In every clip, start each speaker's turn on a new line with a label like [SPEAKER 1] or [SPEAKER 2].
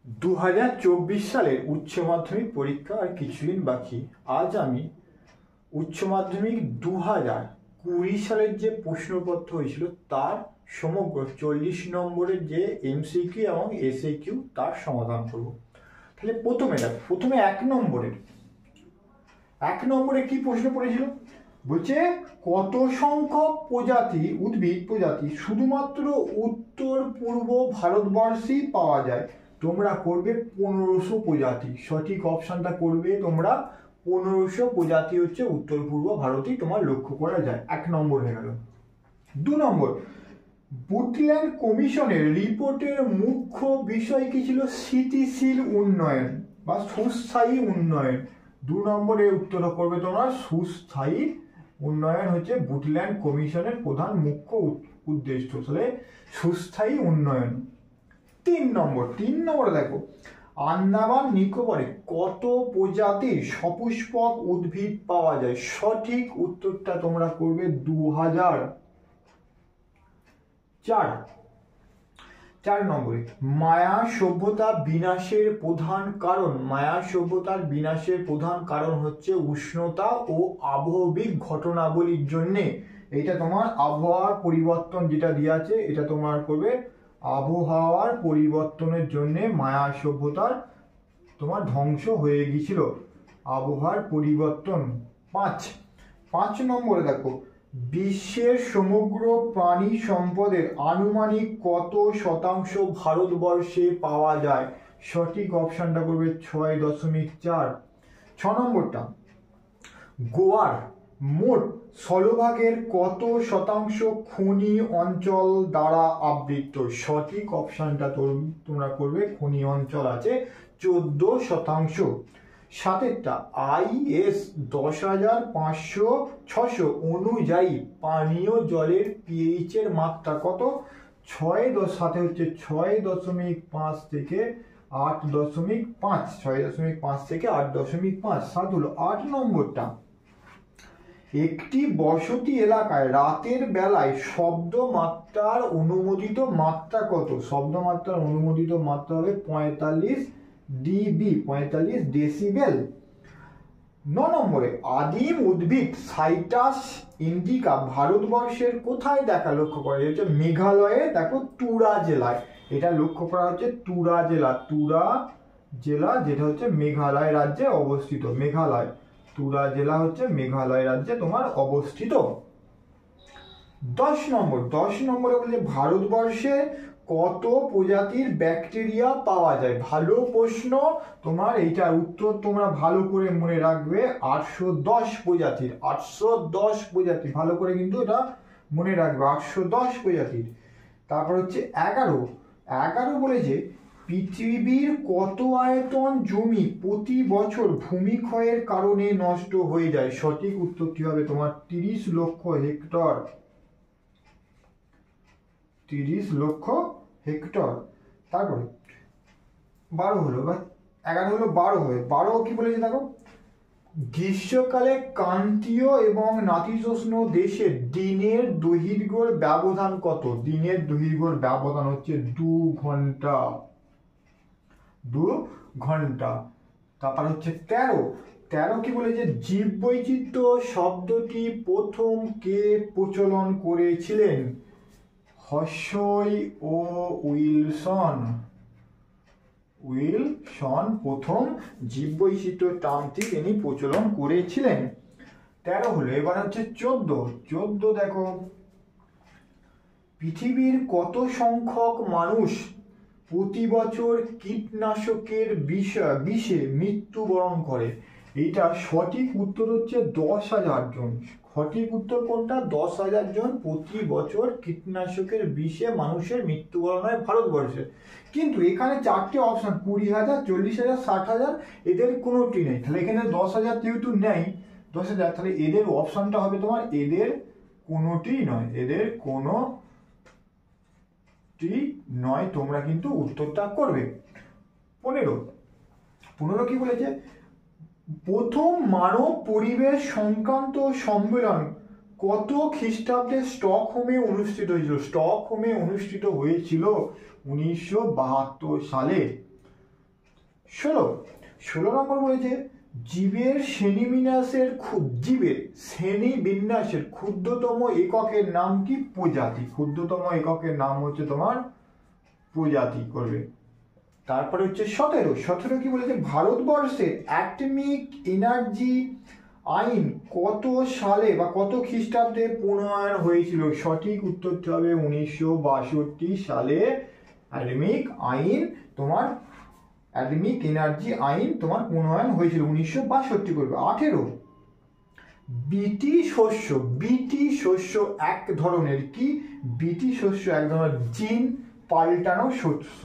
[SPEAKER 1] 2024 সালের উচ্চ মাধ্যমিক পরীক্ষা আর কিছুদিন বাকি। আজ আমি উচ্চ মাধ্যমিক 2020 সালের যে প্রশ্নপত্র হয়েছিল তার সমগ্র 40 নম্বরের যে এমসিকিউ এবং এসএকিউ তার সমাধান করব। তাহলে প্রথমে এক নম্বরে কি প্রশ্ন পড়েছিল, বলছে কত সংখ্যক উদ্ভিদ প্রজাতি শুধুমাত্র উত্তর পূর্ব ভারতবর্ষেই পাওয়া যায়। তোমরা করবে 1500 প্রজাতি। সঠিক অপশনটা করবে তোমরা 1500 প্রজাতি হচ্ছে উত্তর পূর্ব ভারতেই তোমার লক্ষ্য করা যায়। 1 নম্বর হয়ে গেল। 2 নম্বর, বুটল্যান্ড কমিশনের রিপোর্টের মুখ্য বিষয় কি ছিল? স্থিতিশীল উন্নয়ন বা সুস্থায়ী উন্নয়ন। 2 নম্বরে উত্তর করবে তোমরা সুস্থায়ী উন্নয়ন হচ্ছে বুটল্যান্ড কমিশনের প্রধান মুখ্য উদ্দেশ্য, তাহলে সুস্থায়ী উন্নয়ন। 3 নম্বরে দেখো, আন্দামান নিকোবরে কত প্রজাতির সপুষ্পক উদ্ভিদ পাওয়া যায়? সঠিক উত্তরটা তোমরা করবে 2000। 4 নম্বরে, মায়া সভ্যতার বিনাশের প্রধান কারণ হচ্ছে উষ্ণতা ও আবহবিক ঘটনাবলীর জন্যে। এটা তোমার আবহাওয়ার পরিবর্তন যেটা দেওয়া আছে, এটা তোমার করবে আবহাওয়ার পরিবর্তনের জন্য মায়া সভ্যতার তোমার ধ্বংস হয়ে গিয়েছিল, আবহাওয়ার পরিবর্তন। 5 নম্বরে দেখো, বিশ্বের সমগ্র প্রাণী সম্পদের আনুমানিক কত শতাংশ ভারতবর্ষে পাওয়া যায়? সঠিক অপশনটা করবে 6.4। 6 নম্বরটা, গোয়ার মোট স্থলভাগের কত শতাংশ খনি অঞ্চল দ্বারা আবৃত? সঠিক অপশনটা তোমরা করবে খনি অঞ্চল আছে 14%। 7টা, IS 10500-600 অনুযায়ী পানীয় জলের পিএইচ এর মাত্রা কত? 6.7 হচ্ছে 6.5 থেকে 8.5। 6.5 থেকে 8.5। 7 হলো। 8 নম্বরটা, একটি বসতি এলাকায় রাতের বেলায় শব্দমাত্রার অনুমোদিত মাত্রা কত? শব্দমাত্রার অনুমোদিত মাত্রা হবে 45 ডিবি, 45 ডেসিবেল। 9 নম্বরে, আদিম উদ্ভিদ সাইটাস ইন্ডিকা ভারতবর্ষের কোথায় লক্ষ্য করা যায়? হচ্ছে মেঘালয়ে, দেখো তুরা জেলায়। এটা লক্ষ্য করা হচ্ছে তুরা জেলা যেটা হচ্ছে মেঘালয় রাজ্যে অবস্থিত। তুরা জেলা হচ্ছে মেঘালয় রাজ্যে তোমার অবস্থিত। 10 নম্বরে বলছে ভারতবর্ষে কত প্রজাতির ব্যাকটেরিয়া পাওয়া যায়? ভালো প্রশ্ন, তোমার এইটার উত্তর তোমরা ভালো করে মনে রাখবে। 810 প্রজাতির। 810 প্রজাতি, ভালো করে কিন্তু এটা মনে রাখবে, 810 প্রজাতির। তারপর হচ্ছে 11 বলেছে পৃথিবীর কত আয়তন জমি প্রতি বছর ভূমিক্ষয়ের কারণে নষ্ট হয়ে যায়? সঠিক উত্তর কি হবে তোমার? 30 লক্ষ হেক্টর। 30 লক্ষ হেক্টর। তারপরে 12 হলো, বা 11 হলো, 12 হবে। 12 কি বলেছে দেখো, গ্রীষ্মকালে ক্রান্তীয় এবং নাতিশীতোষ্ণ দেশে দিনের দৈর্ঘ্যের ব্যবধান কত? দিনের দৈর্ঘ্যের ব্যবধান হচ্ছে 2 ঘন্টা। 2 ঘন্টা। তারপর হচ্ছে 13 কি বলেছে, জীববৈচিত্র্য শব্দটি প্রথম কে প্রচলন করেছিলেন? হর্সই ও উইলসন প্রথম জীববৈচিত্র্য টার্মটি তিনি প্রচলন করেছিলেন। 13 হলো। এবার হচ্ছে 14 দেখো, পৃথিবীর কত সংখ্যক মানুষ প্রতি বছর কীটনাশকের বিষে মৃত্যুবরণ করে? এইটা সঠিক উত্তর হচ্ছে 10,000 জন। সঠিক উত্তর কোনটা? 10,000 জন প্রতি বছর কীটনাশকের বিষে মানুষের মৃত্যুবরণ হয় ভারতবর্ষে। কিন্তু এখানে 4টে অপশন, 20,000, 40,000, 60,000, এদের কোনোটি নেই। তাহলে এখানে 10,000 যেহেতু নেই, 10,000, তাহলে এদের অপশনটা হবে তোমার এদের কোনোটি নয়। এদের কোনোটি নয়, তোমরা কিন্তু উত্তরটা করবে। 15 কি বলেছে, প্রথম মানব পরিবেশ সংক্রান্ত সম্মেলন কত খ্রিস্টাব্দে স্টকহোমে অনুষ্ঠিত হয়েছিল? স্টকহোমে অনুষ্ঠিত হয়েছিল 1972 সালে। ষোলো নম্বর বলেছে জীবের শ্রেণীবিন্যাসের ক্ষুদ্রতম এককের নাম কি? প্রজাতি। ক্ষুদ্রতম এককের নাম হচ্ছে তোমার প্রজাতি করবে। তারপরে হচ্ছে 17 কি বলেছে ভারতবর্ষের অ্যাটমিক এনার্জি আইন কত সালে বা কত খ্রিস্টাব্দে প্রণয়ন হয়েছিল? সঠিক উত্তরটি হবে 1962 সালে অ্যাটমিক এনার্জি আইন তোমার প্রণয়ন হয়েছিল 1962 করবে। 18 বিটি শস্য এক ধরনের কি? বিটি শস্য এক ধরনের জিন পাল্টানো শস্য।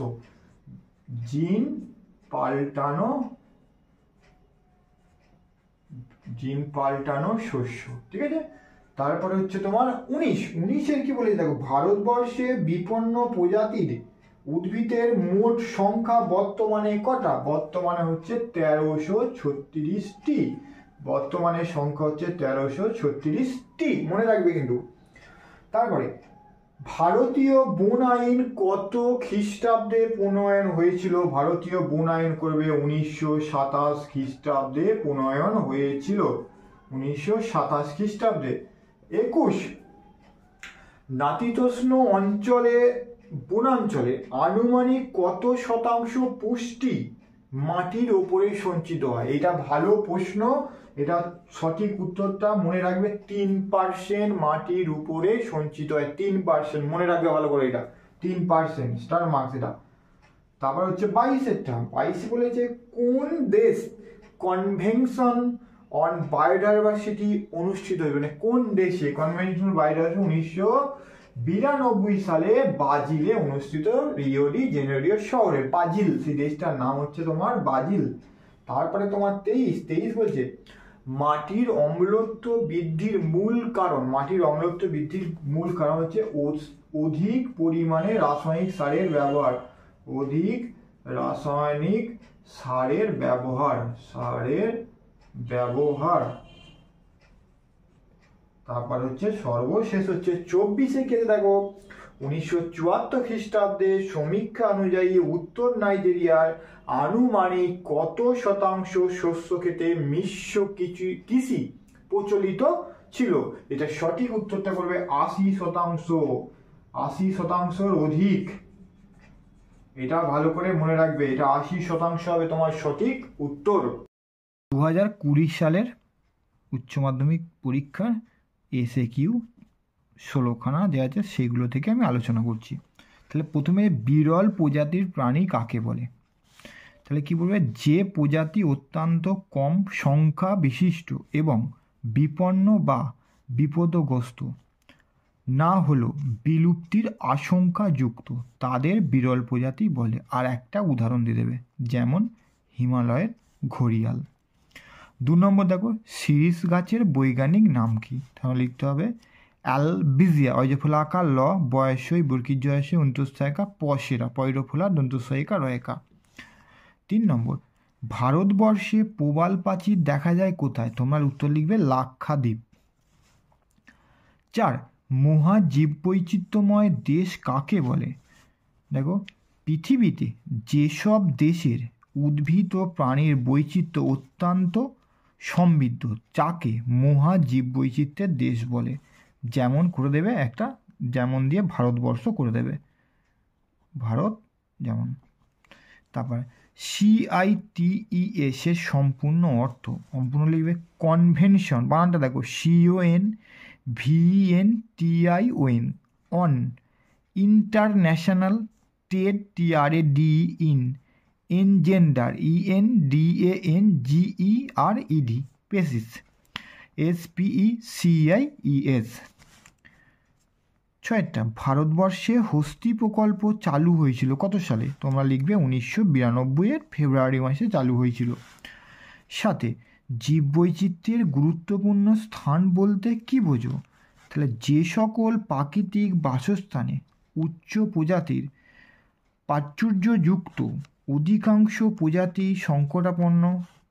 [SPEAKER 1] জিন পাল্টানো শস্য, ঠিক আছে। তারপরে হচ্ছে তোমার 19 কি বলেছে দেখো ভারতবর্ষে বিপন্ন প্রজাতির উদ্ভিদের মোট সংখ্যা বর্তমানে কটা? বর্তমানে হচ্ছে 1336টি। বর্তমানে সংখ্যা হচ্ছে 1336টি, মনে রাখবে কিন্তু। তারপরে ভারতীয় বন আইন কত খ্রিস্টাব্দে প্রণয়ন হয়েছিল? ভারতীয় বন আইন করবে 1927 খ্রিস্টাব্দে প্রণয়ন হয়েছিল। 1927 খ্রিস্টাব্দে। 21 নাতিশীতোষ্ণ বনাঞ্চলে আনুমানিক কত শতাংশ পুষ্টি মাটির ওপরে সঞ্চিত হয়? এটা ভালো প্রশ্ন, এটা সঠিক উত্তরটা মনে রাখবে 3% মাটির উপরে সঞ্চিত হয়। 3% মনে রাখবে ভালো করে, এটা 3% স্টার মার্কস এটা। তারপর হচ্ছে 22 বলেছে কোন দেশ কনভেনশন অন বায়োডাইভার্সিটি অনুষ্ঠিত হবে? মানে কোন দেশে কনভেনশন অন বায়োডাইভার্সিটি 1992 সালে ব্রাজিলে অনুষ্ঠিত, রিও ডি জেনেরিও শহরে। ব্রাজিল, সেই দেশটার নাম হচ্ছে তোমার ব্রাজিল। তারপরে তোমার 23 বলছে মাটির অম্লত্ব বৃদ্ধির মূল কারণ। মাটির অম্লত্ব বৃদ্ধির মূল কারণ হচ্ছে অধিক পরিমাণে রাসায়নিক সারের ব্যবহার। অধিক রাসায়নিক সারের ব্যবহার। তারপর হচ্ছে সর্বশেষ হচ্ছে 24 কে দেখো 1974 খ্রিস্টাব্দে সমীক্ষা অনুযায়ী উত্তর নাইজেরিয়ার আনুমানিক কত শতাংশ শস্য ক্ষেতে মিশ্র কৃষি প্রচলিত ছিল? এটা সঠিক উত্তরটা করবে 80%। 80%-র অধিক। এটা ভালো করে মনে রাখবে, এটা 80% হবে তোমার সঠিক উত্তর।
[SPEAKER 2] 2020 সালের উচ্চ মাধ্যমিক পরীক্ষার SAQ 16খানা দেওয়া আছে, সেগুলো থেকে আমি আলোচনা করছি। তাহলে প্রথমে বিরল প্রজাতির প্রাণী কাকে বলে? তাহলে কি বলবে? যে প্রজাতি অত্যন্ত কম সংখ্যা বিশিষ্ট এবং বিপন্ন বা বিপদগ্রস্ত না হলো বিলুপ্তির আশঙ্কাযুক্ত তাদের বিরল প্রজাতি বলে। আর একটা উদাহরণ দিয়ে দেবে, যেমন হিমালয়ের ঘড়িয়াল। 2 নম্বর দেখো শিরীষ গাছের বৈজ্ঞানিক নাম কি? তাহলে লিখতে হবে অ্যালবিজিয়া, অজফলাকার ল, বয়সই বর্গীজয়সে অন্তঃসহায়িকা পশেরা, পৈরফোলা দন্তসহায়িকা রয়েকা। 3 নম্বর ভারতবর্ষে প্রবাল প্রাচীর দেখা যায় কোথায়? তোমরা উত্তর লিখবে লাক্ষাদ্বীপ। 4 মহাজীববৈচিত্র্যময় দেশ কাকে বলে? দেখো পৃথিবীতে যেসব দেশের উদ্ভিদ ও প্রাণীর বৈচিত্র্য অত্যন্ত সমৃদ্ধ তাকে মহাজীববৈচিত্র্যের দেশ বলে। যেমন করে দেবে একটা, যেমন দিয়ে ভারতবর্ষ করে দেবে, ভারত যেমন। তারপরে CITES এর সম্পূর্ণ অর্থ সম্পূর্ণ লিখবে কনভেনশন, বানানটা দেখো CONVENTION on international trade TRADE in endanger ENDANGERED পেসিস SPECIES। 6টা ভারতবর্ষে হস্তি প্রকল্প চালু হয়েছিল কত সালে? তোমরা লিখবে 1992 ফেব্রুয়ারি মাসে চালু হয়েছিল। 7 জীববৈচিত্র্যের গুরুত্বপূর্ণ স্থান বলতে কি বোঝো? তাহলে যে সকল প্রাকৃতিক বাসস্থানে উচ্চ প্রজাতির প্রাচুর্যযুক্ত অধিকাংশ প্রজাতি সংকটাপন্ন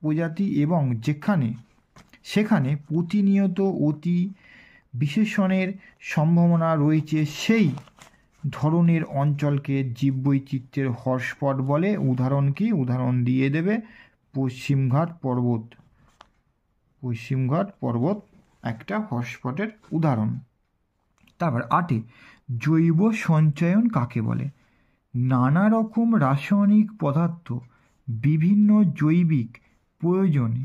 [SPEAKER 2] প্রজাতি এবং সেখানে প্রতিনিয়ত অতি বিশেষণের সম্ভাবনা রয়েছে, সেই ধরনের অঞ্চলকে জীববৈচিত্র্যের হটস্পট বলে। উদাহরণ কি? উদাহরণ দিয়ে দেবে পশ্চিমঘাট পর্বত। পশ্চিমঘাট পর্বত একটা হটস্পটের উদাহরণ। তারপর 8, জৈব সঞ্চয়ন কাকে বলে? নানা রকম রাসায়নিক পদার্থ বিভিন্ন জৈবিক প্রয়োজনে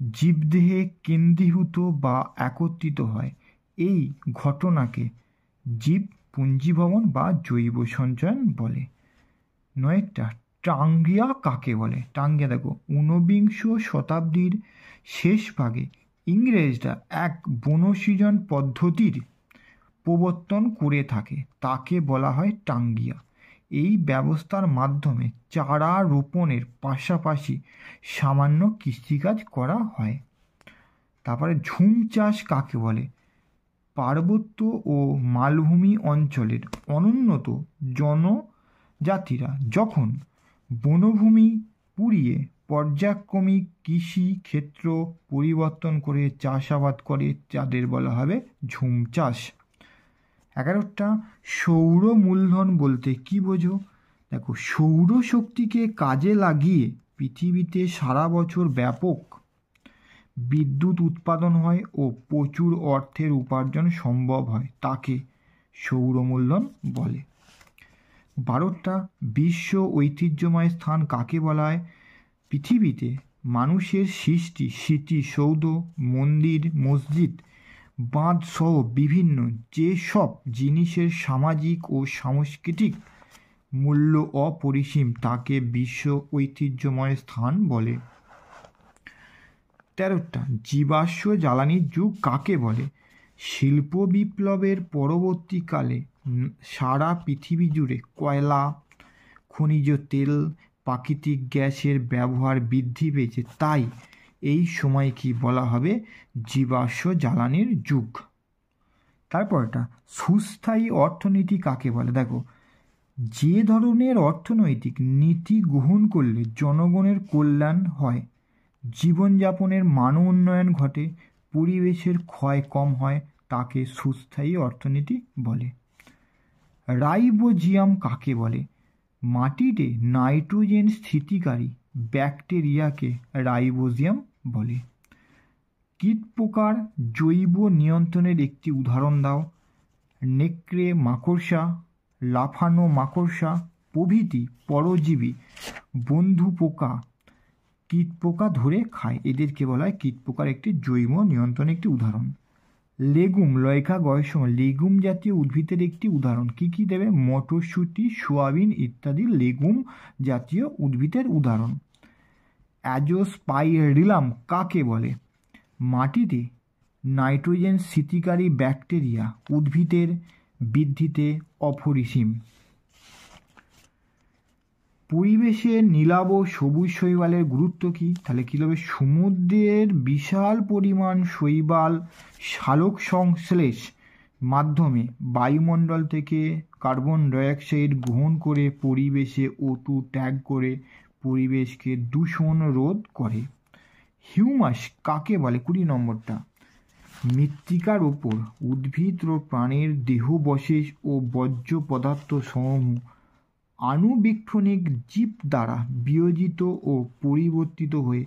[SPEAKER 2] জীবদেহে কেন্দ্রীভূত বা একত্রিত হয়। এই ঘটনাকে জীব পুঞ্জীভবন বা জৈব সঞ্চয়ন বলে। 9টা, টাঙ্গিয়া কাকে বলে? টাঙ্গিয়া দেখো, 19বিংশ শতাব্দীর শেষ ভাগে ইংরেজরা এক বনসৃজন পদ্ধতির প্রবর্তন করে থাকে, তাকে বলা হয় টাঙ্গিয়া। এই ব্যবস্থার মাধ্যমে চারা রোপণের পাশাপাশি সামান্য কৃষিকাজ করা হয়। তারপরে ঝুম চাষ কাকে বলে? পার্বত্য ও মালভূমি অঞ্চলের অনুন্নত জনজাতিরা যখন বনভূমি পুড়িয়ে পর্যায়ক্রমিক কৃষি ক্ষেত্র পরিবর্তন করে চাষাবাদ করে, যাদের বলা হবে ঝুম চাষ। 11টা, সৌর মূলধন বলতে কি বোঝো? দেখো, সৌরশক্তিকে কাজে লাগিয়ে পৃথিবীতে সারা বছর ব্যাপক বিদ্যুৎ উৎপাদন হয় ও প্রচুর অর্থের উপার্জন সম্ভব হয়, তাকে সৌর মূলধন বলে। 12টা, বিশ্ব ঐতিহ্যময় স্থান কাকে বলা হয়? পৃথিবীতে মানুষের সৃষ্টি স্মৃতিসৌধ, মন্দির, মসজিদ, বাঁধ সহ বিভিন্ন যেসব জিনিসের সামাজিক ও সাংস্কৃতিক মূল্য অপরিসীম, তাকে বিশ্ব ঐতিহ্যময় স্থান বলে। 13টা, জীবাশ্ম জ্বালানির যুগ কাকে বলে? শিল্প বিপ্লবের পরবর্তীকালে সারা পৃথিবী জুড়ে কয়লা, খনিজ তেল, প্রাকৃতিক গ্যাসের ব্যবহার বৃদ্ধি পেয়েছে, তাই এই সময় কি বলা হবে? জীবাশ্ম জ্বালানির যুগ। তারপরটা, সুস্থায়ী অর্থনীতি কাকে বলে? দেখো, যে ধরনের অর্থনৈতিক নীতি গ্রহণ করলে জনগণের কল্যাণ হয়, জীবনযাপনের মান উন্নয়ন ঘটে, পরিবেশের ক্ষয় কম হয়, তাকে সুস্থায়ী অর্থনীতি বলে। রাইবোজিয়াম কাকে বলে? মাটিতে নাইট্রোজেন স্থিতিকারী ব্যাকটেরিয়াকে রাইবোজিয়াম বলে। কীটপোকার জৈব নিয়ন্ত্রণের একটি উদাহরণ দাও। নেকড়ে মাকড়সা, লাফানো মাকড়সা প্রভৃতি পরজীবী বন্ধু পোকা কীটপোকা ধরে খায়, এদেরকে বলা হয় কীটপোকার একটি জৈব নিয়ন্ত্রণের একটি উদাহরণ। লেগুম, লয়কা গয়সম, লেগুম জাতীয় উদ্ভিদের একটি উদাহরণ। কি কি দেবে? মটরশুঁটি, সোয়াবিন ইত্যাদি লেগুম জাতীয় উদ্ভিদের উদাহরণ। অ্যাজোস্পাইরিলাম কাকে বলে? মাটিতে নাইট্রোজেন স্থিতিকারী ব্যাকটেরিয়া, উদ্ভিদের বৃদ্ধিতে অপরিসীম। পরিবেশে নীলাভ সবুজ শৈবালের গুরুত্ব কি? তাহলে কী হবে? সমুদ্রের বিশাল পরিমাণ শৈবাল সালোক সংশ্লেষ মাধ্যমে বায়ুমণ্ডল থেকে কার্বন ডাইঅক্সাইড গ্রহণ করে পরিবেশে O2 ত্যাগ করে পরিবেশকে দূষণ রোধ করে। হিউমাস কাকে বলে? 20 নম্বরটা, মৃত্তিকার ওপর উদ্ভিদ ও প্রাণীর দেহাবশেষ ও বর্জ্য পদার্থ সমূহ আণুবীক্ষণিক জীব দ্বারা বিয়োজিত ও পরিবর্তিত হয়ে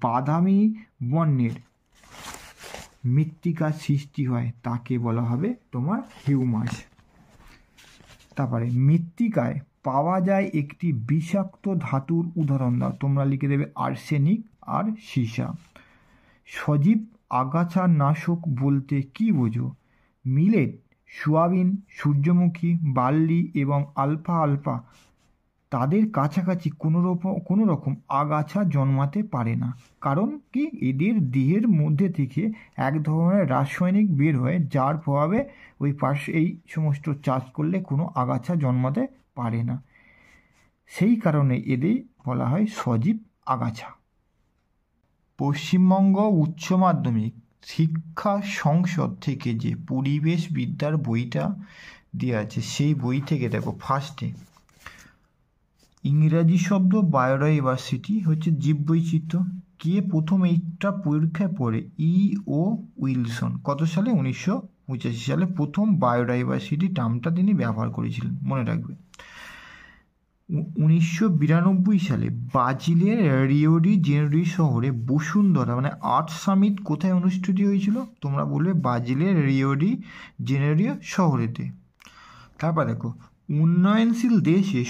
[SPEAKER 2] বাদামি বর্ণের মৃত্তিকা সৃষ্টি হয়, তাকে বলা হবে তোমার হিউমাস। তারপরে মৃত্তিকায় পাওয়া যায় একটি বিষাক্ত ধাতুর উদাহরণ দাও। তোমরা লিখে দেবে আর্সেনিক আর সীসা। সজীব আগাছা নাশক বলতে কি বোঝো? মিলেট, সোয়াবিন, সূর্যমুখী, বার্লি এবং আলফা তাদের কাছাকাছি কোনো রকম আগাছা জন্মাতে পারে না। কারণ কি? এদের দেহের মধ্যে থেকে এক ধরনের রাসায়নিক বের হয়, যার প্রভাবে ওই পাশে এই সমস্ত চাষ করলে কোনো আগাছা জন্মাতে পারে না। সেই কারণে এদের বলা হয় সজীব আগাছা। পশ্চিমবঙ্গ উচ্চ মাধ্যমিক শিক্ষা সংসদ থেকে যে পরিবেশ বিদ্যার বইটা দেওয়া আছে, সেই বই থেকে দেখো ফার্স্টে ইংরাজি শব্দ বায়োডাইভার্সিটি হচ্ছে জীববৈচিত্র্য। কে প্রথম এইটা পরীক্ষায় পড়ে? E.O. উইলসন। কত সালে? সালে প্রথম বায়োডাইভার্সিটি টার্মটা তিনি ব্যবহার করেছিলেন, মনে রাখবে। 1992 সালে ব্রাজিলের রিও ডি জেনেরো শহরে বসুন্ধরা মানে আর্ট সামিট কোথায় অনুষ্ঠিত হয়েছিল? তোমরা বলবে ব্রাজিলের রিও ডি জেনেরো শহরেতে। তারপর দেখো, উন্নয়নশীল দেশে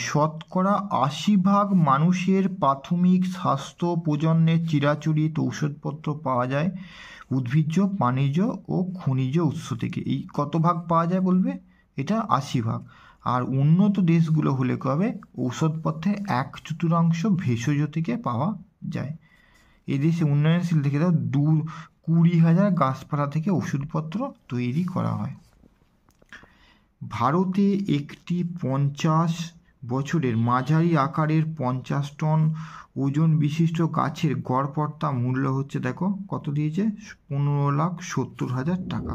[SPEAKER 2] 80% মানুষের প্রাথমিক স্বাস্থ্য প্রজন্মের চিরাচরিত ঔষধপত্র পাওয়া যায় উদ্ভিজ্জ, প্রাণীজ ও খনিজ উৎস থেকে। এই কত ভাগ পাওয়া যায় বলবে? এটা 80%। আর উন্নত দেশগুলো হলে কবে ঔষধপত্রে 1/4 ভেষজ থেকে পাওয়া যায়। এদেশে উন্নয়নশীল থেকে দাও 20,000 গাছপালা থেকে ওষুধপত্র তৈরি করা হয়। ভারতে একটি 50 বছরের মাঝারি আকারের 50 টন ওজন বিশিষ্ট গাছের গড় পড়তা মূল্য হচ্ছে, দেখো কত দিয়েছে, 15,70,000 টাকা।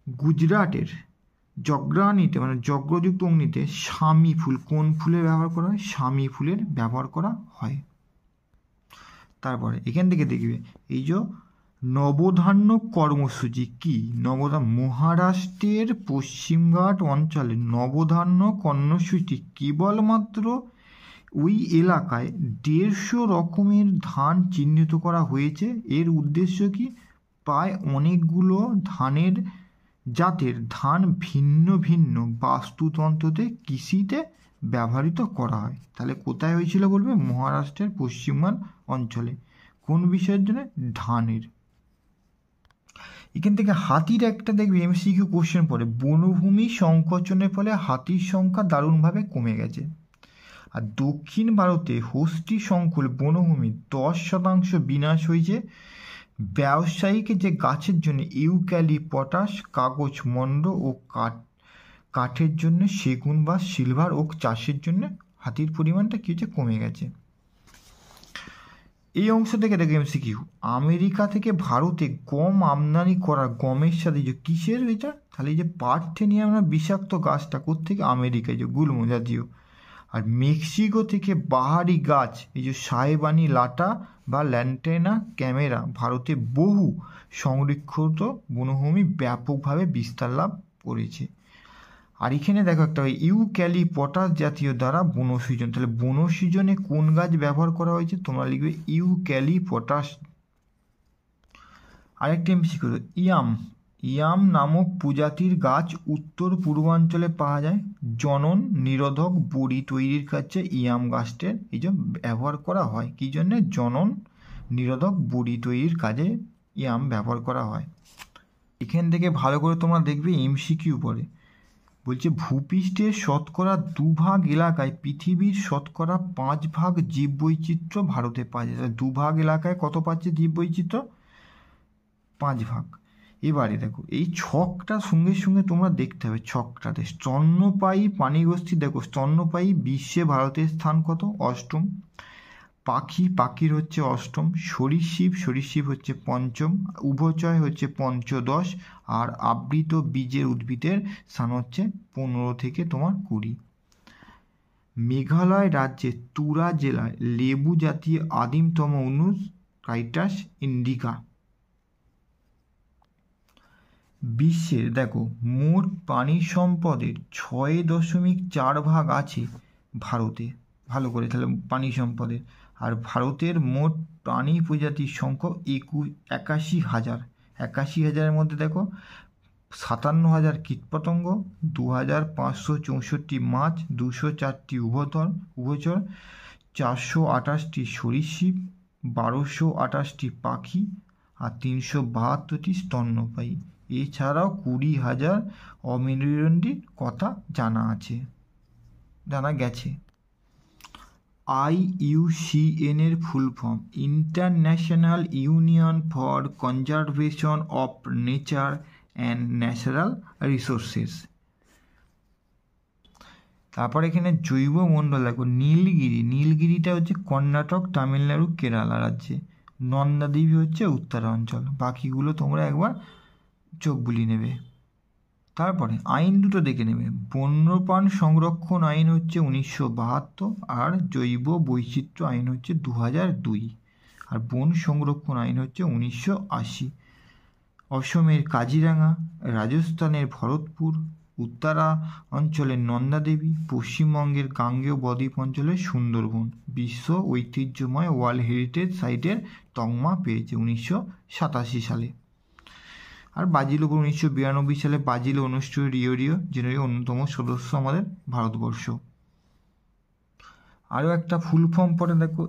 [SPEAKER 2] গুজরাটের যজ্ঞাগ্নিতে মানে যজ্ঞযুক্ত অগ্নিতে স্বামী ফুল, কোন ফুলের ব্যবহার করা হয়? স্বামী ফুলের ব্যবহার করা হয়। তারপরে এখান থেকে দেখবে এই যে নবধান্য কর্মসূচি কি, মহারাষ্ট্রের পশ্চিমঘাট অঞ্চলে নবধান্য কর্মসূচি কেবলমাত্র ওই এলাকায় 150 রকমের ধান চিহ্নিত করা হয়েছে। এর উদ্দেশ্য কি? প্রায় অনেকগুলো ধানের জাতের ধান ভিন্ন ভিন্ন বাস্তুতন্ত্রতে কৃষিতে ব্যবহৃত করা হয়। তাহলে কোথায় হয়েছিল বলবে? মহারাষ্ট্রের পশ্চিমঘাট অঞ্চলে। কোন বিষয়ের জন্য? ধানের। এখান থেকে হাতির একটা দেখবে এমসিকিউ কোশ্চেন পড়ে, বনভূমি সংকোচনের ফলে হাতির সংখ্যা দারুণভাবে কমে গেছে। আর দক্ষিণ ভারতে হস্তি সংকুল বনভূমি 10% বিনাশ হয়েছে। ব্যবসায়িক যে গাছের জন্য ইউক্যালিপটাস, কাগজ মন্ড ও কাঠের জন্য সেগুন বা সিলভার ওক চাষের জন্য হাতির পরিমাণটা কি হচ্ছে? কমে গেছে। এই অংশ থেকে দেখো এমসিকিউ, আমেরিকা থেকে ভারতে গম আমদানি করা গমের সাথে যে কিসের এটা? তাহলে এই যে পার্থেনিয়াম বিষাক্ত গাছটা কোত্থেকে? আমেরিকায়, যে গুল্ম জাতীয়। আর মেক্সিকো থেকে বাহারি গাছ এই যে সাহেবানি লাটা বা ল্যান্টেনা ক্যামেরা ভারতে বহু সংরক্ষিত বনভূমি ব্যাপকভাবে বিস্তার লাভ করেছে। আর এখানে দেখো একটা ইউক্যালিপটাস জাতীয় দ্বারা বনসৃজন। তাহলে বনসৃজনে কোন গাছ ব্যবহার করা হয়েছে? তোমরা লিখবে ইউক্যালিপটাস। আরেকটা এমসিকিউ, ইয়াম নামক প্রজাতির গাছ উত্তর পূর্বাঞ্চলে পাওয়া যায়। জনন নিরোধক বড়ি তৈরির কাছে ইয়াম গাছটির এই যে ব্যবহার করা হয়। কি জন্য? জনন নিরোধক বড়ি তৈরির কাজে ইয়াম ব্যবহার করা হয়। এখান থেকে ভালো করে তোমরা দেখবে এমসিকিউ পড়ে, বলছে ভূপৃষ্ঠের 2% এলাকায় পৃথিবীর 5% জীববৈচিত্র্য ভারতে পাওয়া যায়। 2% এলাকায় কত পাচ্ছে জীববৈচিত্র্য? 5%। এবারে দেখো এই ছকটা সঙ্গে সঙ্গে তোমরা দেখতে হবে। ছকটাতে স্তন্যপায়ী প্রাণীগোষ্ঠী, দেখো স্তন্যপায়ী বিশ্বে ভারতের স্থান কত? 8ম। পাখির হচ্ছে 8ম। সরীসৃপ হচ্ছে 5ম। উভচর হচ্ছে 15, আর আবৃত বীজের উদ্ভিদের স্থান হচ্ছে 15 থেকে তোমার 20। মেঘালয় রাজ্যের তুরা জেলায় লেবু জাতীয় আদিমতম অনুজ কাইটাস ইন্ডিকা। বিশ্বের দেখো মোট প্রাণী সম্পদের 6.4 আছে ভারতে। ভালো করে তাহলে প্রাণী সম্পদের, আর ভারতের মোট প্রাণী প্রজাতির সংখ্যা 81,000। 81,000-এর মধ্যে দেখো 57,000 কীটপতঙ্গ, 2,564টি মাছ, 204টি উভচর, 428টি সরীসৃপ, 1,228টি পাখি আর 372টি স্তন্যপায়ী। এছাড়াও 20,000 অমেরুদণ্ডীর কথা জানা গেছে। IUCN এর full form international union for conservation of nature and natural resources. তারপর এখানে জৈব মণ্ডল দেখো নীলগিরিটা হচ্ছে কর্ণাটক, তামিলনাড়ু, কেরালা রাজ্যে। নন্দাদ্বীপ হচ্ছে উত্তরাঞ্চল। বাকিগুলো তোমরা একবার চোখ বুলিয়ে নেবে। তারপরে আইন দুটো দেখে নেবে। বন্যপ্রাণ সংরক্ষণ আইন হচ্ছে 1972, আর জৈব বৈচিত্র্য আইন হচ্ছে 2002, আর বন সংরক্ষণ আইন হচ্ছে 1980। অসমের কাজিরাঙা, রাজস্থানের ভরতপুর, উত্তরা অঞ্চলের নন্দাদেবী, পশ্চিমবঙ্গের গাঙ্গেয় বদ্বীপ অঞ্চলের সুন্দরবন বিশ্ব ঐতিহ্যময় ওয়ার্ল্ড হেরিটেজ সাইটের তকমা পেয়েছে 1987 সালে। আর বাজিল উপর 1992 সালে বাজিলে অনুষ্ঠিত রিও জেনারেল অন্যতম সদস্য আমাদের ভারতবর্ষ। আরও একটা ফুল ফর্ম পরে দেখো,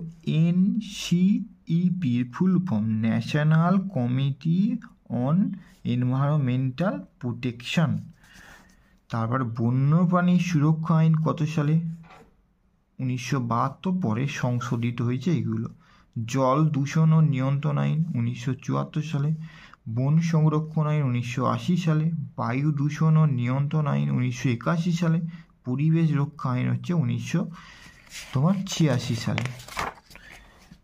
[SPEAKER 2] NCEPর full form national committee on environmental protection. তারপর বন্যপ্রাণী সুরক্ষা আইন কত সালে? 1972 পরে সংশোধিত হয়েছে এগুলো। জল দূষণ ও নিয়ন্ত্রণ আইন 1974 সালে, বন সংরক্ষণ আইন 1980 সালে, বায়ু দূষণ ও নিয়ন্ত্রণ আইন 1981 সালে, পরিবেশ রক্ষা আইন হচ্ছে 1986 সালে।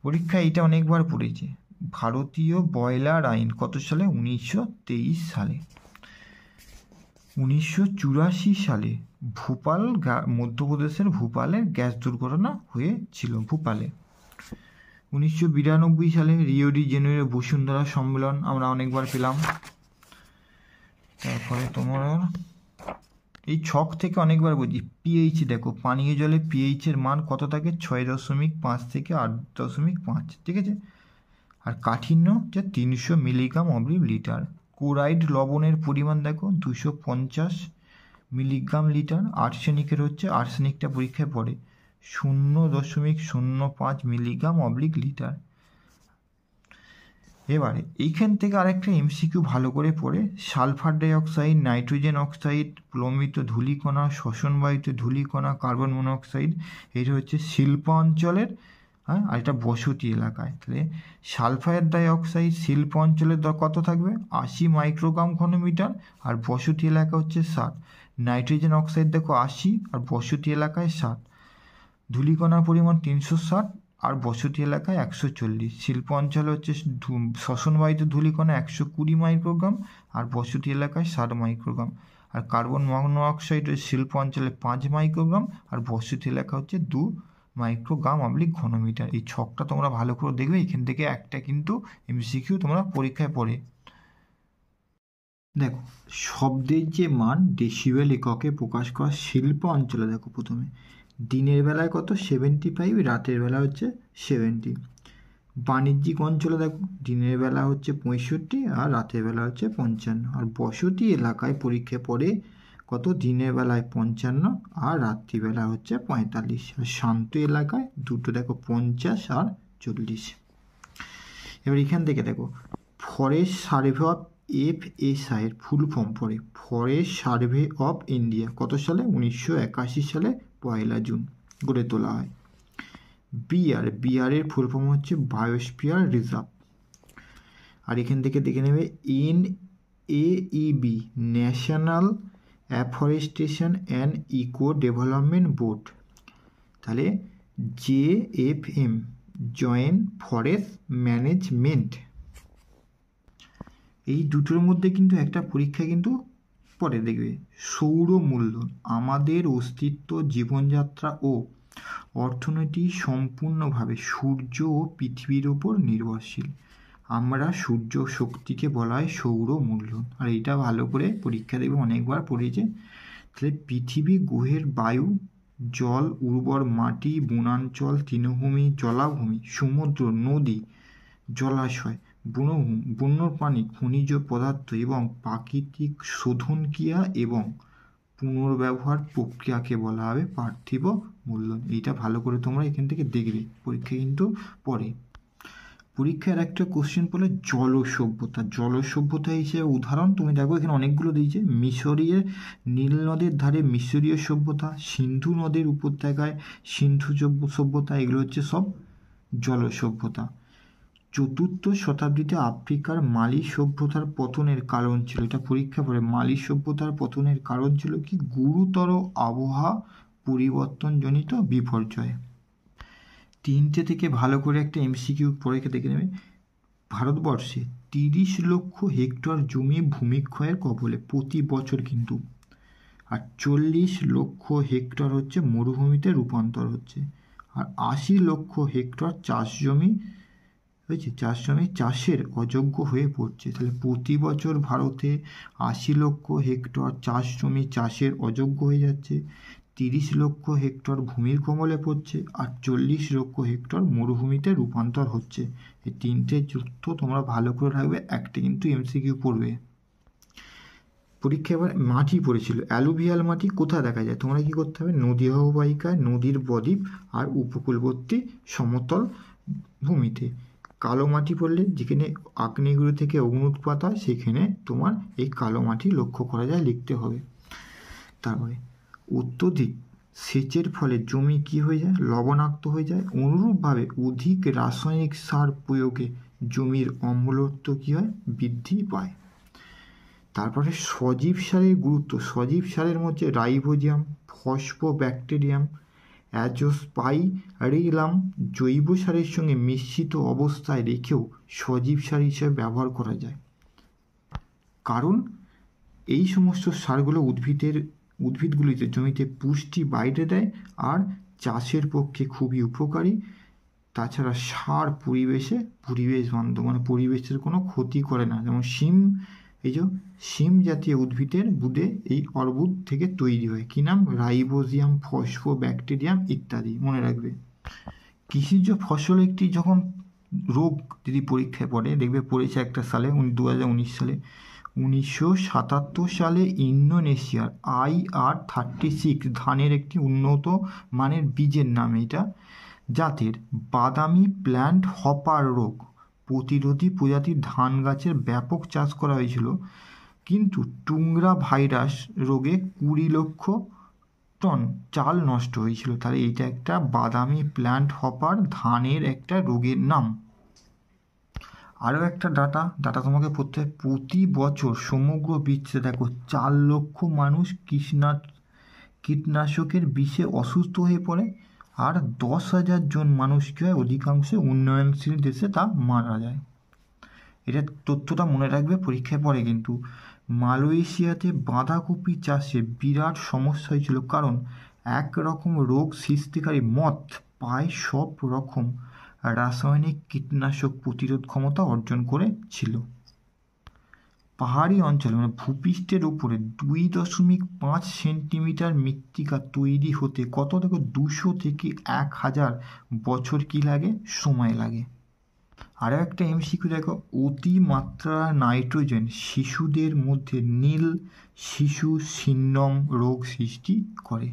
[SPEAKER 2] পরীক্ষা এটা অনেকবার পড়েছে। ভারতীয় বয়লার আইন কত সালে? 1923 সালে। 1984 সালে ভোপাল, মধ্যপ্রদেশের ভোপালে গ্যাস দুর্ঘটনা হয়েছিল ভোপালে। 1992 সালে রিও ডি জেনেরো বসুন্ধরা সম্মেলন আমরা অনেকবার পেলাম। তারপরে তোমার এই ছক থেকে অনেকবার বলছি, পিএইচ দেখো, পানীয় জলে পিএইচের মান কত থাকে? 6.5 থেকে 8.5, ঠিক আছে। আর কাঠিন্য যে 300 মিলিগ্রাম অবলিক লিটার। ক্লোরাইড লবণের পরিমাণ দেখো 250 মিলিগ্রাম লিটার। আর্সেনিকের হচ্ছে, আর্সেনিকটা পরীক্ষায় পড়ে 0.05 মিলিগ্রাম অবলিক লিটার। এবারে এইখান থেকে আরেকটা এমসিকিউ ভালো করে পড়ে, সালফার ডাইঅক্সাইড, নাইট্রোজেন অক্সাইড, প্লমিত ধূলিকণা, শ্বসনবায়ুতে ধূলিকণা, কার্বন মনোক্সাইড, এটা হচ্ছে শিল্প অঞ্চলের, হ্যাঁ, আর এটা বসতি এলাকায়। তাহলে সালফার ডাইঅক্সাইড শিল্প অঞ্চলের দর কত থাকবে? 80 মাইক্রোগ্রাম ঘনমিটার, আর বসতি এলাকা হচ্ছে 60। নাইট্রোজেন অক্সাইড দেখো 80, আর বসতি এলাকায় 60। ধূলিকণার পরিমাণ 360, আর বসতি এলাকায় 140। শিল্প অঞ্চলে হচ্ছে শ্বসনবায়ুতে ধূলিকণা 120 মাইক্রোগ্রাম, আর বসতি এলাকায় 60 মাইক্রোগ্রাম। আর কার্বন মনোঅক্সাইড শিল্প অঞ্চলে 5 মাইক্রোগ্রাম, আর বসতি এলাকা হচ্ছে 2 মাইক্রোগ্রাম অবলিক ঘনমিটার। এই ছকটা তোমরা ভালো করে দেখবে, এখান থেকে একটা কিন্তু এমসিকিউ তোমরা পরীক্ষায় পড়ে। দেখো, শব্দের যে মান ডেসিবেল এককে প্রকাশ করা শিল্প অঞ্চলে দেখো প্রথমে দিনের বেলায় কত? 75, রাতের বেলা হচ্ছে 70। বাণিজ্যিক অঞ্চলে দেখো দিনের বেলা হচ্ছে 65, আর রাতের বেলা হচ্ছে 55। আর বসতি এলাকায় পরীক্ষা পড়ে কত? দিনের বেলায় 55, আর রাত্রিবেলা হচ্ছে 45। আর শান্ত এলাকায় দুটো দেখো 50 আর 40। এবার এখান থেকে দেখো, ফরেস্ট সার্ভে অফ FSI এর ফুল ফর্ম পড়ে ফরেস্ট সার্ভে অফ ইন্ডিয়া কত সালে? 1981 সালে 1 জুন গড়ে তোলা হয়। বিআরের ফুল ফর্ম হচ্ছে বায়োস্ফিয়ার রিজার্ভ। আর এখান থেকে দেখে নেবে NAEB national afforestation and eco development board. তাহলে JFM জয়েন্ট ফরেস্ট ম্যানেজমেন্ট। এই দুটোর মধ্যে কিন্তু একটা পরীক্ষা কিন্তু পরে দেখবে, সৌর মূলধন আমাদের অস্তিত্ব, জীবনযাত্রা ও অর্থনীতি সম্পূর্ণভাবে সূর্য ও পৃথিবীর ওপর নির্ভরশীল। আমরা সূর্য শক্তিকে বলা হয় সৌর মূলধন। আর এইটা ভালো করে পরীক্ষা দেবে, অনেকবার পড়েছে। তাহলে পৃথিবী গ্রহের বায়ু, জল, উর্বর মাটি, বনাঞ্চল, তৃণভূমি, জলাভূমি, সমুদ্র, নদী, জলাশয়, বন্যপ্রাণী, খনিজ পদার্থ এবং প্রাকৃতিক শোধনক্রিয়া এবং পুনর্ব্যবহার প্রক্রিয়াকে বলা হবে পার্থিব মূলধন। এইটা ভালো করে তোমরা এখান থেকে দেখবে, পরীক্ষা কিন্তু পড়ে। পরীক্ষার একটা কোশ্চেন পড়লে জল সভ্যতা হিসেবে উদাহরণ তুমি দেখো, এখানে অনেকগুলো দিয়েছে। মিশরীয় নীল নদের ধারে মিশরীয় সভ্যতা, সিন্ধু নদের উপত্যকায় সিন্ধু সভ্যতা, এগুলো হচ্ছে সব জল সভ্যতা। 4th শতাব্দীতে আফ্রিকার মালি সভ্যতার পতনের কারণ ছিল, এটা পরীক্ষা পড়ে, মালি সভ্যতার পতনের কারণ ছিল কি? গুরুতর আবহাওয়া পরিবর্তনজনিত বিপর্যয়। 3টে থেকে ভালো করে একটা এমসিকিউ পরীক্ষা দেখে নেবে। ভারতবর্ষে 30 লক্ষ হেক্টর জমি ভূমিক্ষয়ের কবলে প্রতি বছর কিন্তু, আর 40 লক্ষ হেক্টর হচ্ছে মরুভূমিতে রূপান্তর হচ্ছে, আর 80 লক্ষ হেক্টর চাষ জমি হয়েছে, চাষ জমি চাষের অযোগ্য হয়ে পড়ছে। তাহলে প্রতি বছর ভারতে 80 লক্ষ হেক্টর চাষ জমি চাষের অযোগ্য হয়ে যাচ্ছে, 30 লক্ষ হেক্টর ভূমির কবলে পড়ছে, আর 40 লক্ষ হেক্টর মরুভূমিতে রূপান্তর হচ্ছে। এই তিনটে যুক্ত তোমরা ভালো করে রাখবে, একটা কিন্তু এমসিকিউ পড়বে। পরীক্ষা এবার মাটি পড়েছিল, অ্যালুভিয়াল মাটি কোথায় দেখা যায়? তোমরা কি করতে হবে? নদী অববাহিকায়, নদীর বদ্বীপ আর উপকূলবর্তী সমতল ভূমিতে। কালো মাটি পড়লে যেখানে আগ্নেয়গিরি থেকে অগ্নি উৎপাত হয় সেখানে তোমার এই কালো মাটি লক্ষ্য করা যায়, লিখতে হবে। তারপরে অত্যধিক সেচের ফলে জমি কি হয়ে যায়? লবণাক্ত হয়ে যায়। অনুরূপভাবে অধিক রাসায়নিক সার প্রয়োগে জমির অম্লত্ব কি হয়? বৃদ্ধি পায়। তারপরে সজীব সারের গুরুত্ব। সজীব সারের মধ্যে রাইবোজিয়াম, ফসফোব্যাকটেরিয়াম, অ্যাজোস্পাইরিলাম জৈব সারের সঙ্গে মিশ্রিত অবস্থায় রেখেও সজীব সার হিসেবে ব্যবহার করা যায়। কারণ এই সমস্ত সারগুলো উদ্ভিদগুলিতে জমিতে পুষ্টি বাইরে দেয় আর চাষের পক্ষে খুবই উপকারী। তাছাড়া সার পরিবেশ বান্ধব, মানে পরিবেশের কোনো ক্ষতি করে না। যেমন শিম জাতীয় উদ্ভিদের বুদে এই অর্বুদ থেকে তৈরি হয়। কি নাম? রাইবোজিয়াম, ফসফোব্যাকটেরিয়াম ইত্যাদি, মনে রাখবে। কৃষিজ ফসল একটি যখন রোগ যদি পরীক্ষায় পড়ে, দেখবে পড়েছে একটা সালে, 2019 সালে। 1977 সালে ইন্দোনেশিয়ার IR36 ধানের একটি উন্নত মানের বীজের নামে এটা জাতের বাদামি প্ল্যান্ট হপার রোগ প্রতিরোধী প্রজাতির ধান গাছের ব্যাপক চাষ করা হয়েছিল, কিন্তু টুংরা ভাইরাস রোগে 20 লক্ষ টন চাল নষ্ট হয়েছিল। তাহলে এইটা একটা বাদামি প্ল্যান্ট হপার ধানের একটা রোগের নাম। আরও একটা ডাটা তোমাকে পড়তে হয়। প্রতি বছর সমগ্র বিশ্বে দেখো 4 লক্ষ মানুষ কীটনাশকের বিষে অসুস্থ হয়ে পড়ে, আর 10,000 জন মানুষ কি হয়? অধিকাংশ উন্নয়নশীল দেশে তা মারা যায়। এটা তথ্যটা মনে রাখবে, পরীক্ষায় পড়ে কিন্তু। মালয়েশিয়াতে বাঁধাকপি চাষে বিরাট সমস্যা হয়েছিল, কারণ একরকম রোগ সৃষ্টিকারী মথ প্রায় সব রকম রাসায়নিক কীটনাশক প্রতিরোধ ক্ষমতা অর্জন করেছিল। পাহাড়ি অঞ্চলে, মানে ভূপৃষ্ঠের উপরে 2.5 সেন্টিমিটার মৃত্তিকা তৈরি হতে কত দেখো 200 থেকে 1000 বছর কি লাগে? সময় লাগে। আরও একটা এমসিকিউ দেখো, অতিমাত্রা নাইট্রোজেন শিশুদের মধ্যে নীল শিশু সিন্ড্রোম রোগ সৃষ্টি করে।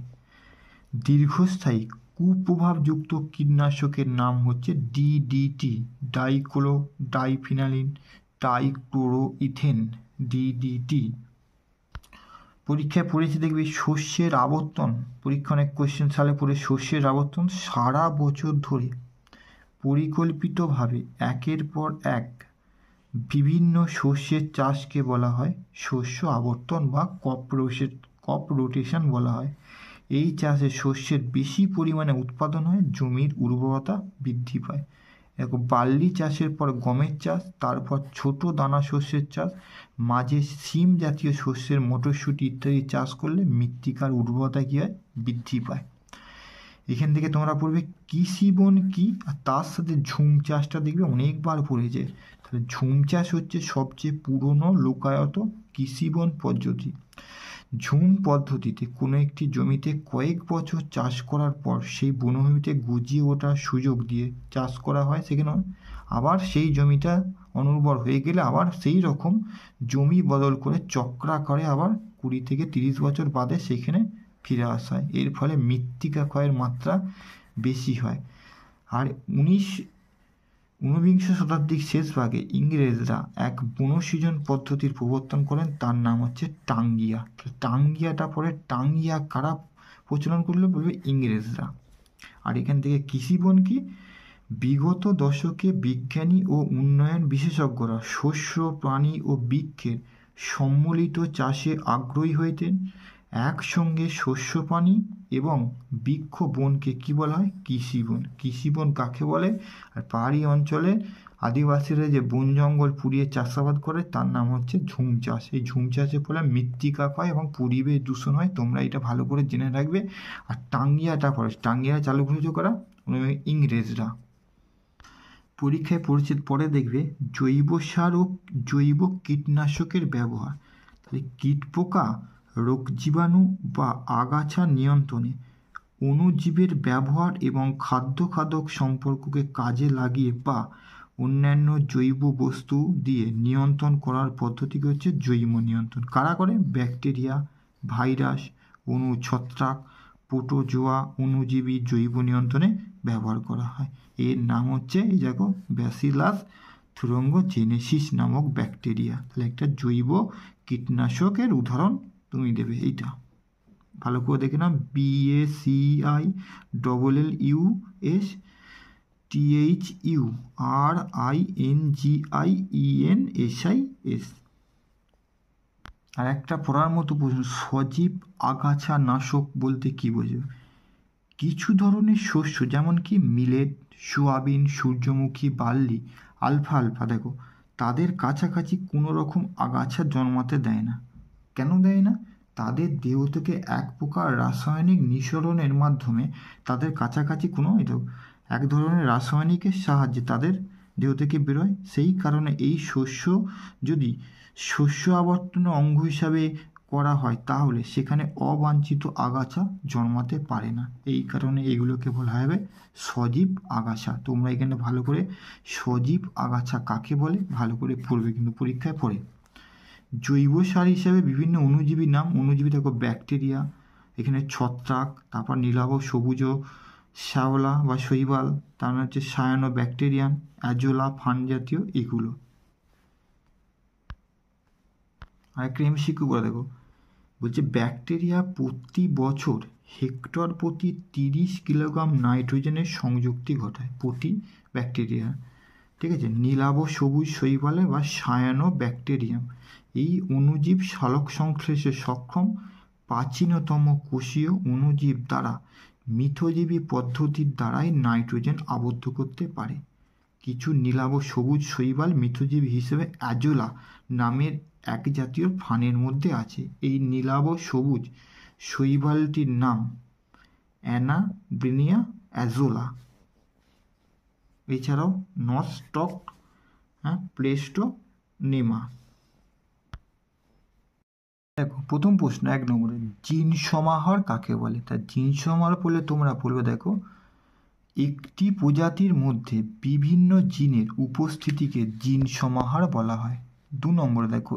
[SPEAKER 2] দীর্ঘস্থায়ী কুপ্রভাবযুক্ত কীটনাশকের নাম হচ্ছে DDT, ডাইক্লোরোডাইফিনাইল ট্রাইক্লোরোইথেন, DDT। পরীক্ষায় পড়েছে দেখবি শস্যের আবর্তন, পরীক্ষা অনেক কোয়েশ্চেন সালে পড়ে। শস্যের আবর্তন সারা বছর ধরে পরিকল্পিতভাবে একের পর এক বিভিন্ন শস্যের চাষকে বলা হয় শস্য আবর্তন বা ক্রপ রোটেশন বলা হয়। এই চাষে শস্যের বেশি পরিমাণে উৎপাদন হয়, জমির উর্বরতা বৃদ্ধি পায়। দেখো, বার্লি চাষের পর গমের চাষ, তারপর ছোট দানা শস্যের চাষ, মাঝে শিম জাতীয় শস্যের মটরশুঁটি ইত্যাদি চাষ করলে মৃত্তিকার উর্বরতা কী হয়? বৃদ্ধি পায়। এখান থেকে তোমরা পড়বে কৃষিবন কি, আর তার সাথে ঝুম চাষটা দেখবে অনেকবার পড়েছে। তাহলে ঝুম চাষ হচ্ছে সবচেয়ে পুরনো লোকায়ত কৃষিবন পদ্ধতি। ঝুম পদ্ধতিতে কোনো একটি জমিতে কয়েক বছর চাষ করার পর সেই বনভূমিতে গজিয়ে ওঠার সুযোগ দিয়ে চাষ করা হয়। সেখানে আবার সেই জমিটা অনুর্বর হয়ে গেলে আবার সেই রকম জমি বদল করে চক্রাকারে আবার 20 থেকে 30 বছর বাদে সেখানে ফিরে আসা হয়। এর ফলে মৃত্তিকা ক্ষয়ের মাত্রা বেশি হয়। আর ঊনবিংশ শতাব্দীর শেষ ভাগে ইংরেজরা এক বনসৃজন পদ্ধতির প্রবর্তন করেন, তার নাম হচ্ছে টাঙ্গিয়া। টাঙ্গিয়াটা পরে টাঙ্গিয়া কারা প্রচলন করলো? বলবে ইংরেজরা। আর এখান থেকে কৃষিবন কি, বিগত দশকে বিজ্ঞানী ও উন্নয়ন বিশেষজ্ঞরা শস্য, প্রাণী ও বৃক্ষের সম্মিলিত চাষে আগ্রহী হয়েছেন। একসঙ্গে শস্য, প্রাণী এবং বৃক্ষ বনকে কি বলা হয়? কৃষিবন। কৃষিবন কাকে বলে? আর পাহাড়ি অঞ্চলে আদিবাসীরা যে বন জঙ্গল পুড়িয়ে চাষাবাদ করে তার নাম হচ্ছে ঝুম চাষ। এই ঝুম চাষের ফলে মৃত্তিকা ক্ষয় এবং পরিবেশ দূষণ হয়, তোমরা এটা ভালো করে জেনে রাখবে। আর টাঙ্গিয়া চালু করেছে করা ইংরেজরা। পরীক্ষায় পড়ছে, পরে দেখবে জৈব সার ও জৈব কীটনাশকের ব্যবহার। তাহলে কীটপোকা, রোগ জীবাণু বা আগাছা নিয়ন্ত্রণে অণুজীবের ব্যবহার এবং খাদ্য খাদক সম্পর্ককে কাজে লাগিয়ে বা অন্যান্য জৈব বস্তু দিয়ে নিয়ন্ত্রণ করার পদ্ধতিকে হচ্ছে জৈব নিয়ন্ত্রণ। কারা করে? ব্যাকটেরিয়া, ভাইরাস, ছত্রাক, প্রোটোজোয়া অণুজীবী জৈব নিয়ন্ত্রণে ব্যবহার করা হয়। এর নাম হচ্ছে, এই দেখো, ব্যাসিলাস থুরিনজেনেসিস নামক ব্যাকটেরিয়া। তাহলে একটা জৈব কীটনাশকের উদাহরণ তুমি দেবে এইটা, ভালো করে দেখে নাও। BACILLUSTHURINGIENSIS। আর একটা পড়ার মতো প্রশ্ন, সজীব আগাছা নাশক বলতে কি বোঝো? কিছু ধরনের শস্য যেমন কি মিলেট, সোয়াবিন, সূর্যমুখী, বার্লি, আলফালফা, দেখো তাদের কাছাকাছি কোনো রকম আগাছা জন্মাতে দেয় না। কেন দেয় না? তাদের দেহ থেকে এক প্রকার রাসায়নিক নিঃসরণের মাধ্যমে তাদের কাছাকাছি কোনো এক ধরনের রাসায়নিকের সাহায্যে তাদের দেহ থেকে বেরোয়। সেই কারণে এই শস্য যদি শস্য আবর্তনের অঙ্গ হিসাবে করা হয় তাহলে সেখানে অবাঞ্ছিত আগাছা জন্মাতে পারে না। এই কারণে এগুলোকে বলা হবে সজীব আগাছা। তোমরা এখানে ভালো করে সজীব আগাছা কাকে বলে ভালো করে পড়বে, কিন্তু পরীক্ষায় পড়ে। জৈব সার হিসাবে বিভিন্ন অণুজীবীর নাম। অণুজীবী দেখো ব্যাকটেরিয়া, এখানে ছত্রাক, তারপর নীলাভ সবুজ শ্যাওলা বা শৈবাল, তার মানে হচ্ছে সায়ানো ব্যাকটেরিয়াম, অ্যাজোলা, ফান জাতীয় এগুলো। আরেকটা এমসিকিউ বলে দেখো, বলছে ব্যাকটেরিয়া প্রতি বছর হেক্টর প্রতি 30 কিলোগ্রাম নাইট্রোজেনের সংযুক্তি ঘটায় প্রতি ব্যাকটেরিয়া, ঠিক আছে। নীলাভ সবুজ শৈবালে বা সায়ানো ব্যাকটেরিয়াম এই অণুজীব সালোক সংশ্লেষে সক্ষম প্রাচীনতম কোষীয় অণুজীব দ্বারা মিথজীবী পদ্ধতির দ্বারাই নাইট্রোজেন আবদ্ধ করতে পারে। কিছু নীলাভ সবুজ শৈবাল মিথজীবী হিসেবে অ্যাজোলা নামের এক জাতীয় ফানের মধ্যে আছে। এই নীলাভ সবুজ শৈবালটির নাম অ্যানাব্রিনিয়া অ্যাজোলা। এছাড়াও নস্টক, প্লেস্টোনেমা। দেখো প্রথম প্রশ্ন 1 নম্বরে, জিন সমাহার কাকে বলে? তা জিন সমাহার বলে তোমরা বলবে, দেখো একটি প্রজাতির মধ্যে বিভিন্ন জিনের উপস্থিতিকে জিন সমাহার বলা হয়। 2 নম্বরে দেখো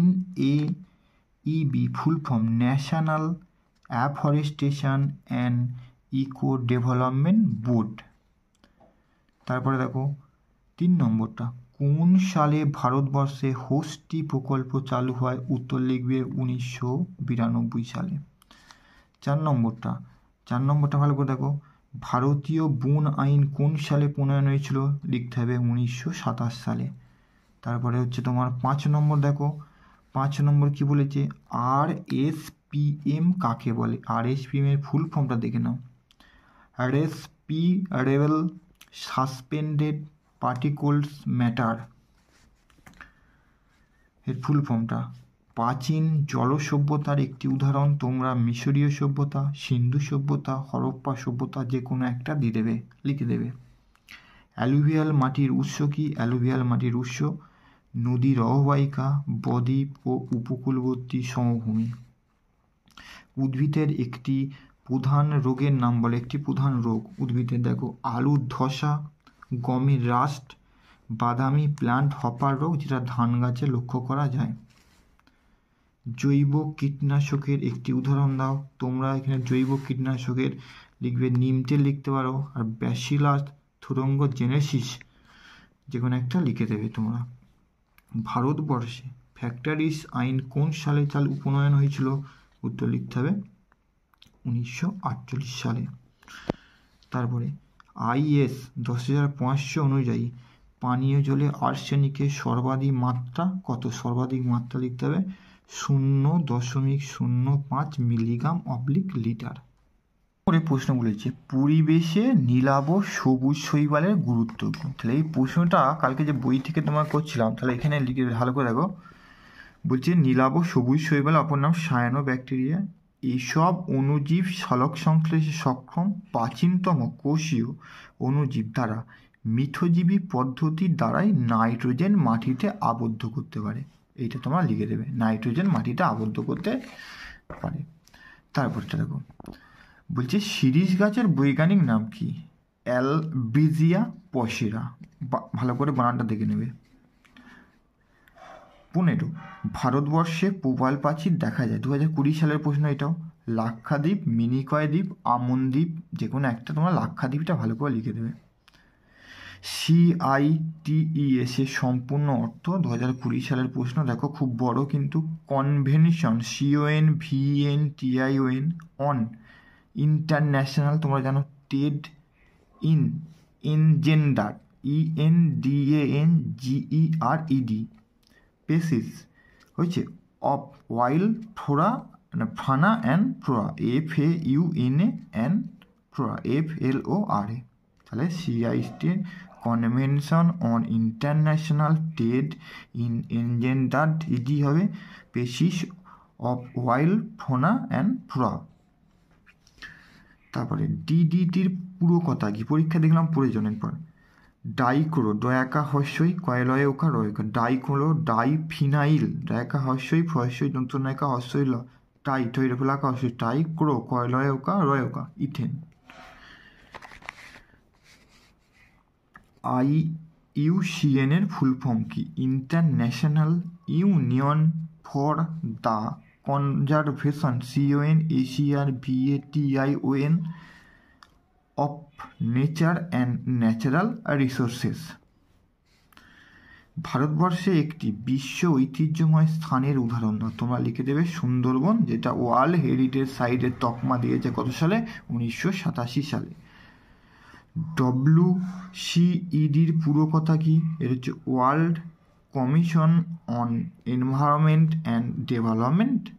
[SPEAKER 2] NAEB full form national afforestation and eco development board. তারপরে দেখো 3 নম্বরটা, কোন সালে ভারতবর্ষে হোস্টি প্রকল্প চালু হয়? উত্তর লিখবে 1992 সালে। 4 নম্বরটা ভালো করে দেখো, ভারতীয় বন আইন কোন সালে প্রণয়ন হয়েছিল? লিখতে হবে 1927 সালে। তারপরে হচ্ছে তোমার 5 নম্বর, দেখো 5 নম্বর কি বলেছে, RSPM কাকে বলে? RSPM এর ফুল ফর্মটা দেখে নাও, রেসপিরেবল সাসপেন্ডেড পার্টিকলস ম্যাটার, এর ফুল ফর্মটা। প্রাচীন জল সভ্যতার একটি উদাহরণ তোমরা মিশরীয় সভ্যতা, সিন্ধু সভ্যতা, হরপ্পা সভ্যতা যে কোনো একটা দিয়ে দেবে, লিখে দেবে। অ্যালুভিয়াল মাটির উৎস কি? অ্যালুভিয়াল মাটির উৎস নদীর অববাহিকা, বদ্বীপ ও উপকূলবর্তী সমভূমি। উদ্ভিদের একটি প্রধান রোগের নাম বলে, একটি প্রধান রোগ উদ্ভিদের, দেখো আলুর ধসা, গমের রাস্ট, বাদামি প্লান্ট হপার রোগ যেটা ধান গাছে লক্ষ্য করা যায়। জৈব কীটনাশকের একটি উদাহরণ দাও। তোমরা এখানে জৈব কীটনাশকের লিখবে নিমটেল লিখতে পারো, আর ব্যাসিলাস থুরিনজেনেসিস যে কোনো একটা লিখে দেবে তোমরা। ভারতবর্ষে ফ্যাক্টরিজ আইন কোন সালে প্রণয়ন হয়েছিল? উত্তর লিখতে হবে 1948 সালে। তারপরে IS 10500 অনুযায়ী পানীয় জলে আর্সেনিকের সর্বাধিক মাত্রা কত? সর্বাধিক মাত্রা লিখতে হবে 0.05 মিলিগ্রাম/লিটার। পরে প্রশ্ন বলেছে পরিবেশে নীলাভ সবুজ শৈবালের গুরুত্ব। তাহলে এই প্রশ্নটা কালকে যে বই থেকে তোমার করছিলাম, তাহলে এখানে লিখে ভালো করে দেখো। বলছে নীলাভ সবুজ শৈবাল অপর নাম সায়ানো ব্যাকটেরিয়া। এইসব অণুজীব সালোক সংশ্লেষে সক্ষম প্রাচীনতম কোষীয় অণুজীব দ্বারা মিথজীবী পদ্ধতির দ্বারাই নাইট্রোজেন মাটিতে আবদ্ধ করতে পারে। এইটা তোমরা লিখে দেবে, নাইট্রোজেন মাটিতে আবদ্ধ করতে পারে। তারপরটা দেখো, বলছে শিরীষ গাছের বৈজ্ঞানিক নাম কি? অ্যালবিজিয়া পসেরা। ভালো করে বানানটা দেখে নেবে। 15, ভারতবর্ষে প্রবাল প্রাচীর দেখা যায়। 2020 সালের প্রশ্ন এটাও। লাক্ষাদ্বীপ, মিনিকয় দ্বীপ, আমন দ্বীপ, যে কোনো একটা তোমরা লাক্ষাদ্বীপটা ভালো করে লিখে দেবে। CITES এর সম্পূর্ণ অর্থ 2020 সালের প্রশ্ন। দেখো খুব বড় কিন্তু। কনভেনশন, CONVENTION অন ইন্টারন্যাশনাল, তোমরা জানো টেড ইন এনজেন্ডার ENDANGERED পেসিস হচ্ছে of wild flora, fauna and flora, FAUNA and flora FLORA। তাহলে CITES convention on international trade in endangered ED হবে species of wild fauna and flora. তারপরে DDTর পুরো কথা কি? পরীক্ষা দেখলাম প্রয়োজনের পর। ডাইক্লোরো, দয়াকা হস্যই কয়লয়ে ওকা রয়কা, ডাইক্লোরো ডাইফিনাইল, দয়াকা হস্যই ফস্যই দন্তনায়কা হস্যই ল, টাই টৈরফলাকা হস্যই টাইক্রো কয়লয়ে ওকা রয়কা, ইথেন। IUCN এর ফুল ফর্ম কি? International union for the conservation, CONACRVATION of nature and natural resources. ভারতবর্ষে একটি বিশ্ব ঐতিহ্যময় স্থানের উদাহরণ দাও। তোমরা লিখে দেবে সুন্দরবন, যেটা ওয়ার্ল্ড হেরিটেজ সাইটের তকমা দিয়েছে কত সালে? 1987 সালে। WCEDর পুরো কথা কি? এর হচ্ছে world commission on environment and development.